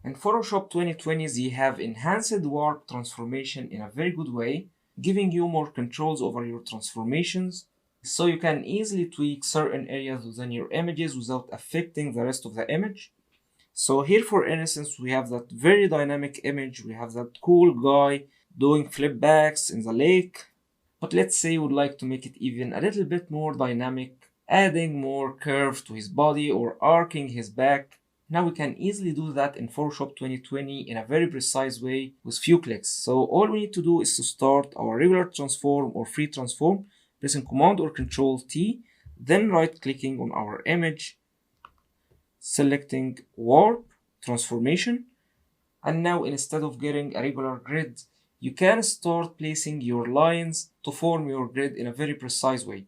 In Photoshop 2020, they have enhanced warp transformation in a very good way, giving you more controls over your transformations, so you can easily tweak certain areas within your images without affecting the rest of the image. So here for instance, we have that very dynamic image, we have that cool guy doing flip backs in the lake. But let's say we would like to make it even a little bit more dynamic, adding more curve to his body or arcing his back. Now we can easily do that in Photoshop 2020 in a very precise way with few clicks. So all we need to do is to start our regular transform or free transform, pressing Command or Control T, then right clicking on our image, selecting warp transformation, and now instead of getting a regular grid, you can start placing your lines to form your grid in a very precise way.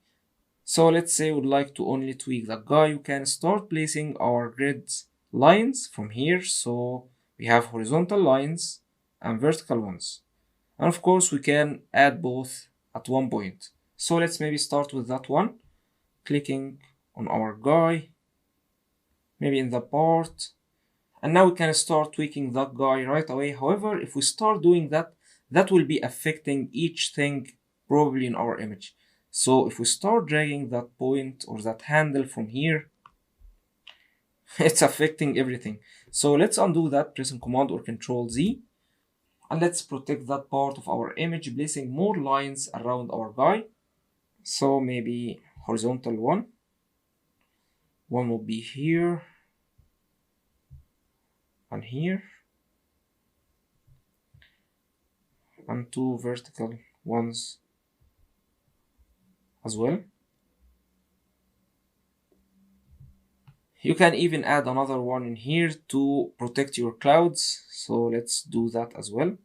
So let's say we'd like to only tweak the guy, you can start placing our grid lines from here. So we have horizontal lines and vertical ones. And of course we can add both at one point. So let's maybe start with that one, clicking on our guy, maybe in the part, and now we can start tweaking that guy right away. However, if we start doing that, that will be affecting each thing probably in our image. So if we start dragging that point or that handle from here, it's affecting everything. So let's undo that, pressing Command or Control Z, and let's protect that part of our image, placing more lines around our guy. So maybe horizontal one will be here and here, and two vertical ones as well. You can even add another one in here to protect your clouds, so let's do that as well.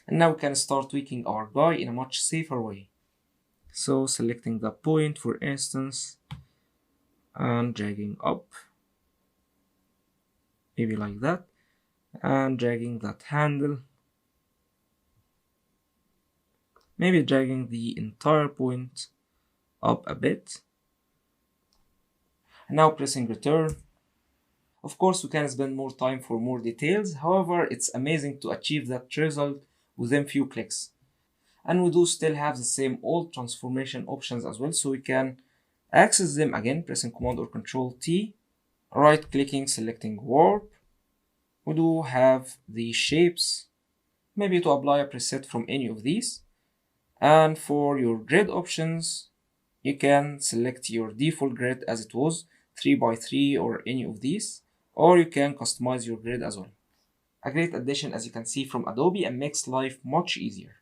And now we can start tweaking our guy in a much safer way. So selecting the point for instance and dragging up, maybe like that, and dragging that handle, maybe dragging the entire point up a bit. And now pressing return. Of course we can spend more time for more details, however it's amazing to achieve that result within few clicks. And we do still have the same old transformation options as well, so we can access them again, pressing Command or Control T, right clicking, selecting warp. We do have the shapes, maybe to apply a preset from any of these. And for your grid options, you can select your default grid as it was, 3x3 or any of these, or you can customize your grid as well. A great addition as you can see from Adobe and makes life much easier.